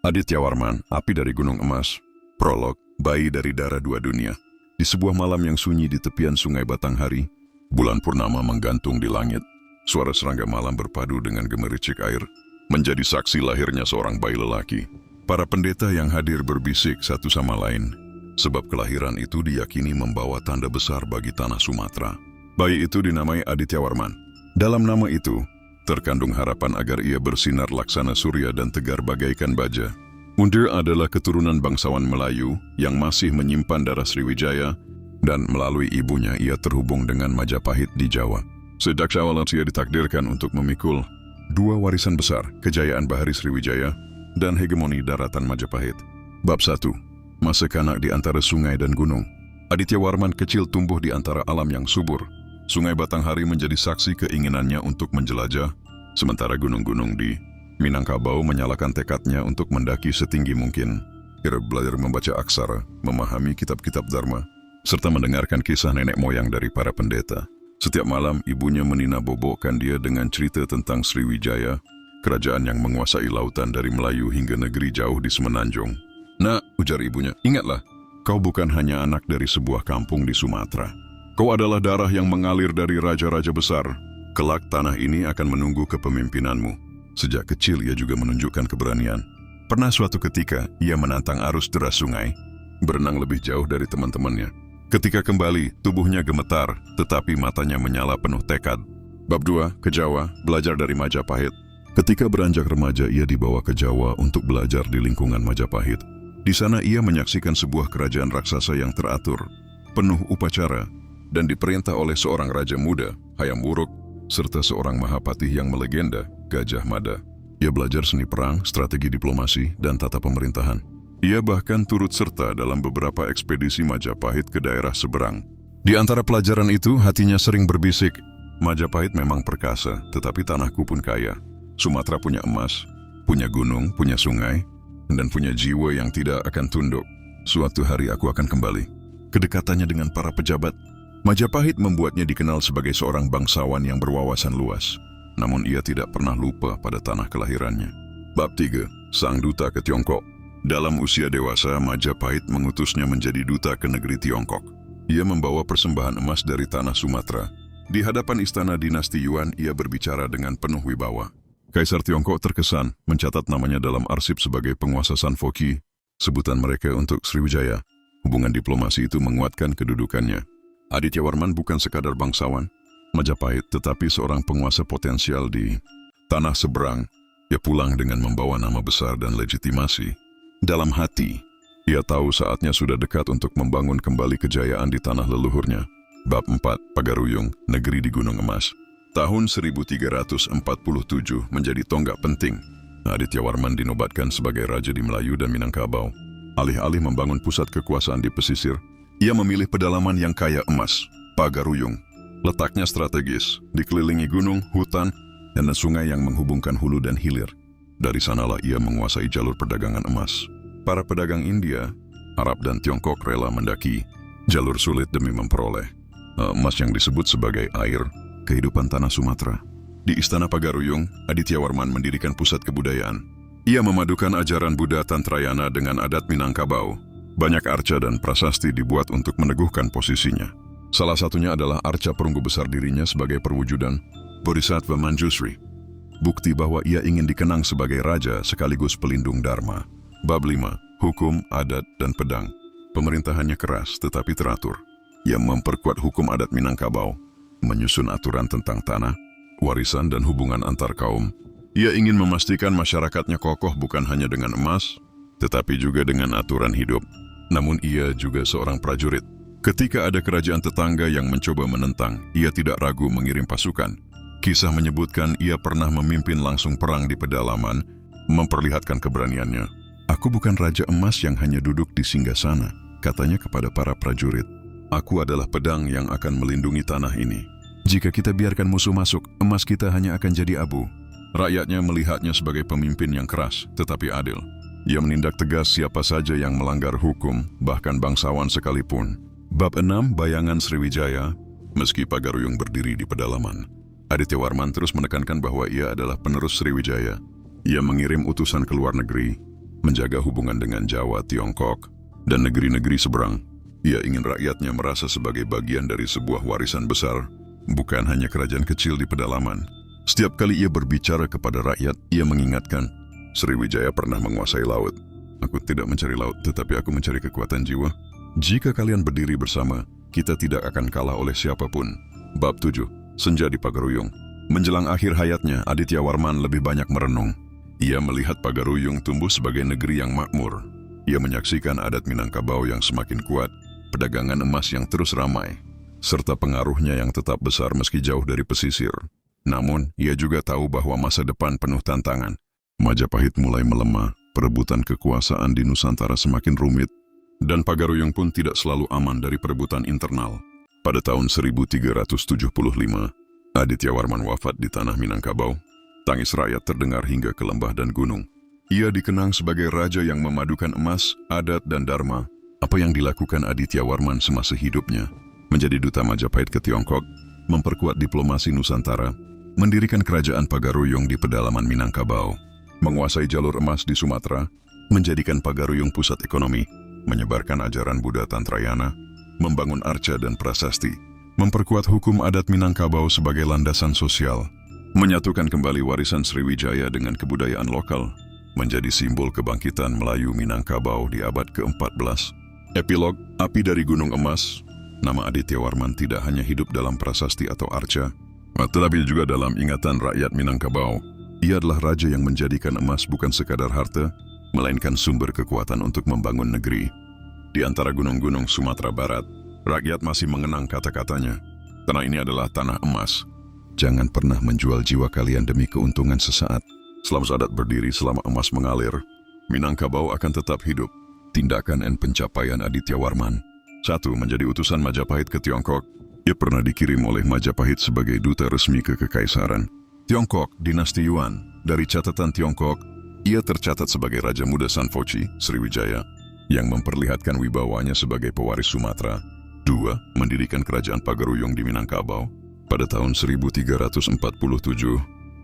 Aditya Warman, Api dari Gunung Emas. Prolog, Bayi dari Darah Dua Dunia. Di sebuah malam yang sunyi di tepian Sungai Batanghari, bulan purnama menggantung di langit. Suara serangga malam berpadu dengan gemericik air, menjadi saksi lahirnya seorang bayi lelaki. Para pendeta yang hadir berbisik satu sama lain, sebab kelahiran itu diyakini membawa tanda besar bagi tanah Sumatera. Bayi itu dinamai Aditya Warman. Dalam nama itu, terkandung harapan agar ia bersinar laksana surya dan tegar bagaikan baja. Mundir adalah keturunan bangsawan Melayu yang masih menyimpan darah Sriwijaya, dan melalui ibunya ia terhubung dengan Majapahit di Jawa. Sejak awal ia ditakdirkan untuk memikul dua warisan besar, kejayaan Bahari Sriwijaya dan hegemoni daratan Majapahit. Bab 1. Masa kanak di antara sungai dan gunung. Aditya Warman kecil tumbuh di antara alam yang subur. Sungai Batanghari menjadi saksi keinginannya untuk menjelajah, sementara gunung-gunung di Minangkabau menyalakan tekadnya untuk mendaki setinggi mungkin. Ia belajar membaca aksara, memahami kitab-kitab Dharma, serta mendengarkan kisah nenek moyang dari para pendeta. Setiap malam, ibunya meninabobokkan dia dengan cerita tentang Sriwijaya, kerajaan yang menguasai lautan dari Melayu hingga negeri jauh di Semenanjung. "Nak," ujar ibunya, "ingatlah, kau bukan hanya anak dari sebuah kampung di Sumatera. Kau adalah darah yang mengalir dari raja-raja besar. Kelak tanah ini akan menunggu kepemimpinanmu." Sejak kecil ia juga menunjukkan keberanian. Pernah suatu ketika ia menantang arus deras sungai, berenang lebih jauh dari teman-temannya. Ketika kembali, tubuhnya gemetar, tetapi matanya menyala penuh tekad. Bab 2, ke Jawa, belajar dari Majapahit. Ketika beranjak remaja, ia dibawa ke Jawa untuk belajar di lingkungan Majapahit. Di sana ia menyaksikan sebuah kerajaan raksasa yang teratur, penuh upacara, dan diperintah oleh seorang raja muda, Hayam Wuruk, serta seorang mahapatih yang melegenda, Gajah Mada. Ia belajar seni perang, strategi diplomasi, dan tata pemerintahan. Ia bahkan turut serta dalam beberapa ekspedisi Majapahit ke daerah seberang. Di antara pelajaran itu, hatinya sering berbisik, "Majapahit memang perkasa, tetapi tanahku pun kaya. Sumatera punya emas, punya gunung, punya sungai, dan punya jiwa yang tidak akan tunduk. Suatu hari aku akan kembali." Kedekatannya dengan para pejabat Majapahit membuatnya dikenal sebagai seorang bangsawan yang berwawasan luas. Namun ia tidak pernah lupa pada tanah kelahirannya. Bab 3. Sang Duta ke Tiongkok. Dalam usia dewasa, Majapahit mengutusnya menjadi duta ke negeri Tiongkok. Ia membawa persembahan emas dari tanah Sumatera. Di hadapan istana dinasti Yuan, ia berbicara dengan penuh wibawa. Kaisar Tiongkok terkesan, mencatat namanya dalam arsip sebagai penguasa Sanfoki, sebutan mereka untuk Sriwijaya. Hubungan diplomasi itu menguatkan kedudukannya. Aditya Warman bukan sekadar bangsawan Majapahit, tetapi seorang penguasa potensial di tanah seberang. Ia pulang dengan membawa nama besar dan legitimasi. Dalam hati, ia tahu saatnya sudah dekat untuk membangun kembali kejayaan di tanah leluhurnya. Bab 4. Pagaruyung, negeri di Gunung Emas. Tahun 1347 menjadi tonggak penting. Aditya Warman dinobatkan sebagai raja di Melayu dan Minangkabau. Alih-alih membangun pusat kekuasaan di pesisir, ia memilih pedalaman yang kaya emas, Pagaruyung. Letaknya strategis, dikelilingi gunung, hutan, dan sungai yang menghubungkan hulu dan hilir. Dari sanalah ia menguasai jalur perdagangan emas. Para pedagang India, Arab, dan Tiongkok rela mendaki jalur sulit demi memperoleh emas yang disebut sebagai air kehidupan tanah Sumatera. Di Istana Pagaruyung, Aditya Warman mendirikan pusat kebudayaan. Ia memadukan ajaran Buddha Tantrayana dengan adat Minangkabau. Banyak arca dan prasasti dibuat untuk meneguhkan posisinya. Salah satunya adalah arca perunggu besar dirinya sebagai perwujudan Bodhisattva Manjusri. Bukti bahwa ia ingin dikenang sebagai raja sekaligus pelindung Dharma. Bab 5. Hukum, adat, dan pedang. Pemerintahannya keras tetapi teratur. Ia memperkuat hukum adat Minangkabau, menyusun aturan tentang tanah, warisan, dan hubungan antar kaum. Ia ingin memastikan masyarakatnya kokoh bukan hanya dengan emas, tetapi juga dengan aturan hidup. Namun ia juga seorang prajurit. Ketika ada kerajaan tetangga yang mencoba menentang, ia tidak ragu mengirim pasukan. Kisah menyebutkan ia pernah memimpin langsung perang di pedalaman, memperlihatkan keberaniannya. "Aku bukan raja emas yang hanya duduk di singgasana," katanya kepada para prajurit. "Aku adalah pedang yang akan melindungi tanah ini. Jika kita biarkan musuh masuk, emas kita hanya akan jadi abu." Rakyatnya melihatnya sebagai pemimpin yang keras, tetapi adil. Ia menindak tegas siapa saja yang melanggar hukum, bahkan bangsawan sekalipun. Bab 6. Bayangan Sriwijaya. Meski Pagaruyung berdiri di pedalaman, Aditya Warman terus menekankan bahwa ia adalah penerus Sriwijaya. Ia mengirim utusan ke luar negeri, menjaga hubungan dengan Jawa, Tiongkok, dan negeri-negeri seberang. Ia ingin rakyatnya merasa sebagai bagian dari sebuah warisan besar, bukan hanya kerajaan kecil di pedalaman. Setiap kali ia berbicara kepada rakyat, ia mengingatkan, Sriwijaya pernah menguasai laut. Aku tidak mencari laut, tetapi aku mencari kekuatan jiwa. Jika kalian berdiri bersama, kita tidak akan kalah oleh siapapun. Bab 7. Senja di Pagaruyung. Menjelang akhir hayatnya, Aditya Warman lebih banyak merenung. Ia melihat Pagaruyung tumbuh sebagai negeri yang makmur. Ia menyaksikan adat Minangkabau yang semakin kuat, perdagangan emas yang terus ramai, serta pengaruhnya yang tetap besar meski jauh dari pesisir. Namun, ia juga tahu bahwa masa depan penuh tantangan. Majapahit mulai melemah, perebutan kekuasaan di Nusantara semakin rumit, dan Pagaruyung pun tidak selalu aman dari perebutan internal. Pada tahun 1375, Aditya Warman wafat di tanah Minangkabau. Tangis rakyat terdengar hingga ke lembah dan gunung. Ia dikenang sebagai raja yang memadukan emas, adat, dan dharma. Apa yang dilakukan Aditya Warman semasa hidupnya? Menjadi duta Majapahit ke Tiongkok, memperkuat diplomasi Nusantara, mendirikan kerajaan Pagaruyung di pedalaman Minangkabau, menguasai jalur emas di Sumatera, menjadikan Pagaruyung pusat ekonomi, menyebarkan ajaran Buddha Tantrayana, membangun arca dan prasasti, memperkuat hukum adat Minangkabau sebagai landasan sosial, menyatukan kembali warisan Sriwijaya dengan kebudayaan lokal, menjadi simbol kebangkitan Melayu Minangkabau di abad ke-14. Epilog, Api dari Gunung Emas. Nama Aditya Warman tidak hanya hidup dalam prasasti atau arca, tetapi juga dalam ingatan rakyat Minangkabau. Ia adalah raja yang menjadikan emas bukan sekadar harta, melainkan sumber kekuatan untuk membangun negeri. Di antara gunung-gunung Sumatera Barat, rakyat masih mengenang kata-katanya. Tanah ini adalah tanah emas. Jangan pernah menjual jiwa kalian demi keuntungan sesaat. Selama sadat berdiri, selama emas mengalir, Minangkabau akan tetap hidup. Tindakan dan pencapaian Aditya Warman. 1. Menjadi utusan Majapahit ke Tiongkok. Ia pernah dikirim oleh Majapahit sebagai duta resmi ke Kekaisaran Tiongkok, dinasti Yuan. Dari catatan Tiongkok, ia tercatat sebagai Raja Muda Sanfochi, Sriwijaya, yang memperlihatkan wibawanya sebagai pewaris Sumatera. 2. Mendirikan kerajaan Pagaruyung di Minangkabau. Pada tahun 1347,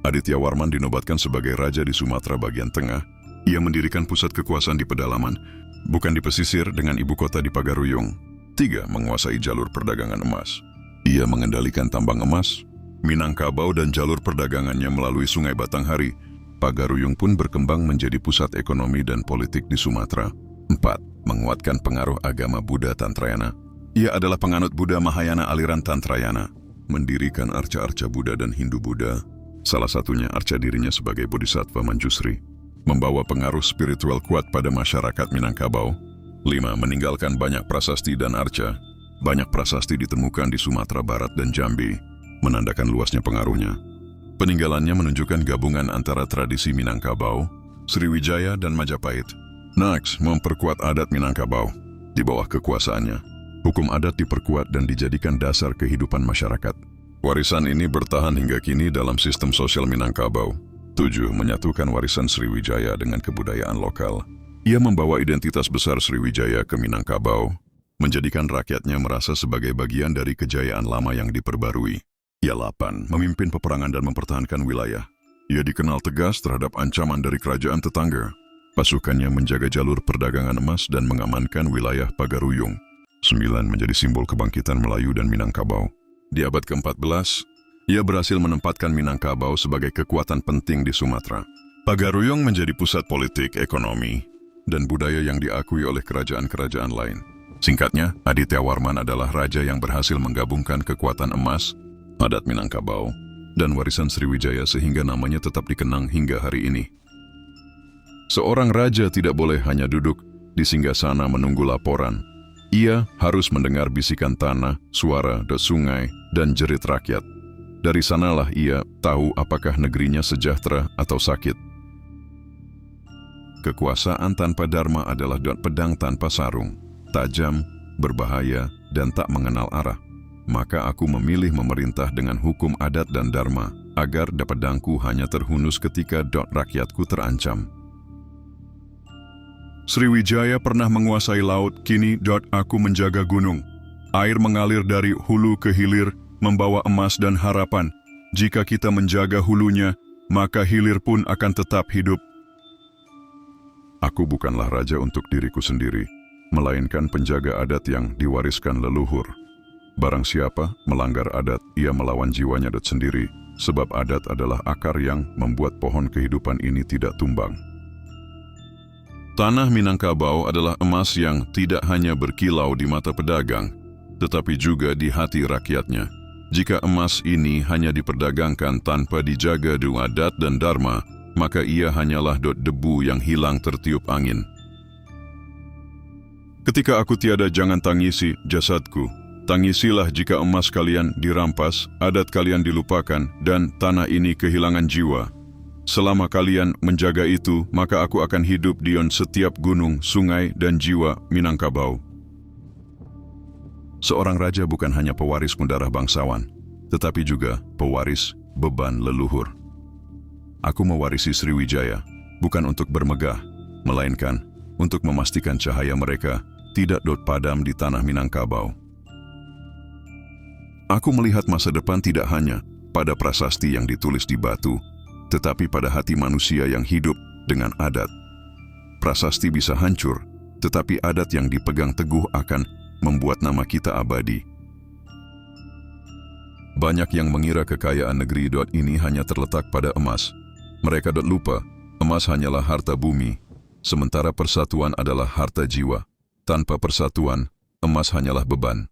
Aditya Warman dinobatkan sebagai raja di Sumatera bagian tengah. Ia mendirikan pusat kekuasaan di pedalaman, bukan di pesisir, dengan ibu kota di Pagaruyung. 3. Menguasai jalur perdagangan emas. Ia mengendalikan tambang emas, Minangkabau dan jalur perdagangannya melalui Sungai Batanghari. Pagaruyung pun berkembang menjadi pusat ekonomi dan politik di Sumatera. 4. Menguatkan pengaruh agama Buddha Tantrayana. Ia adalah penganut Buddha Mahayana aliran Tantrayana, mendirikan arca-arca Buddha dan Hindu Buddha. Salah satunya arca dirinya sebagai Bodhisattva Manjusri, membawa pengaruh spiritual kuat pada masyarakat Minangkabau. 5. Meninggalkan banyak prasasti dan arca. Banyak prasasti ditemukan di Sumatera Barat dan Jambi, menandakan luasnya pengaruhnya. Peninggalannya menunjukkan gabungan antara tradisi Minangkabau, Sriwijaya, dan Majapahit. Next, memperkuat adat Minangkabau. Di bawah kekuasaannya, hukum adat diperkuat dan dijadikan dasar kehidupan masyarakat. Warisan ini bertahan hingga kini dalam sistem sosial Minangkabau. 7. Menyatukan warisan Sriwijaya dengan kebudayaan lokal. Ia membawa identitas besar Sriwijaya ke Minangkabau, menjadikan rakyatnya merasa sebagai bagian dari kejayaan lama yang diperbarui. Ia 8. Memimpin peperangan dan mempertahankan wilayah. Ia dikenal tegas terhadap ancaman dari kerajaan tetangga. Pasukannya menjaga jalur perdagangan emas dan mengamankan wilayah Pagaruyung. 9. Menjadi simbol kebangkitan Melayu dan Minangkabau. Di abad ke-14, ia berhasil menempatkan Minangkabau sebagai kekuatan penting di Sumatera. Pagaruyung menjadi pusat politik, ekonomi, dan budaya yang diakui oleh kerajaan-kerajaan lain. Singkatnya, Aditya Warman adalah raja yang berhasil menggabungkan kekuatan emas, adat Minangkabau, dan warisan Sriwijaya sehingga namanya tetap dikenang hingga hari ini. Seorang raja tidak boleh hanya duduk di singgasana menunggu laporan. Ia harus mendengar bisikan tanah, suara sungai, dan jerit rakyat. Dari sanalah ia tahu apakah negerinya sejahtera atau sakit. Kekuasaan tanpa dharma adalah pedang tanpa sarung, tajam, berbahaya, dan tak mengenal arah. Maka aku memilih memerintah dengan hukum adat dan dharma, agar pedangku hanya terhunus ketika rakyatku terancam. Sriwijaya pernah menguasai laut, kini aku menjaga gunung. Air mengalir dari hulu ke hilir, membawa emas dan harapan. Jika kita menjaga hulunya, maka hilir pun akan tetap hidup. Aku bukanlah raja untuk diriku sendiri, melainkan penjaga adat yang diwariskan leluhur. Barang siapa melanggar adat, ia melawan jiwanya adat sendiri, sebab adat adalah akar yang membuat pohon kehidupan ini tidak tumbang. Tanah Minangkabau adalah emas yang tidak hanya berkilau di mata pedagang, tetapi juga di hati rakyatnya. Jika emas ini hanya diperdagangkan tanpa dijaga dengan adat dan dharma, maka ia hanyalah debu yang hilang tertiup angin. Ketika aku tiada, jangan tangisi jasadku. Tangisilah jika emas kalian dirampas, adat kalian dilupakan, dan tanah ini kehilangan jiwa. Selama kalian menjaga itu, maka aku akan hidup di setiap gunung, sungai, dan jiwa Minangkabau. Seorang raja bukan hanya pewaris darah bangsawan, tetapi juga pewaris beban leluhur. Aku mewarisi Sriwijaya, bukan untuk bermegah, melainkan untuk memastikan cahaya mereka tidak padam di tanah Minangkabau. Aku melihat masa depan tidak hanya pada prasasti yang ditulis di batu, tetapi pada hati manusia yang hidup dengan adat. Prasasti bisa hancur, tetapi adat yang dipegang teguh akan membuat nama kita abadi. Banyak yang mengira kekayaan negeri ini hanya terletak pada emas. Mereka lupa, emas hanyalah harta bumi, sementara persatuan adalah harta jiwa. Tanpa persatuan, emas hanyalah beban.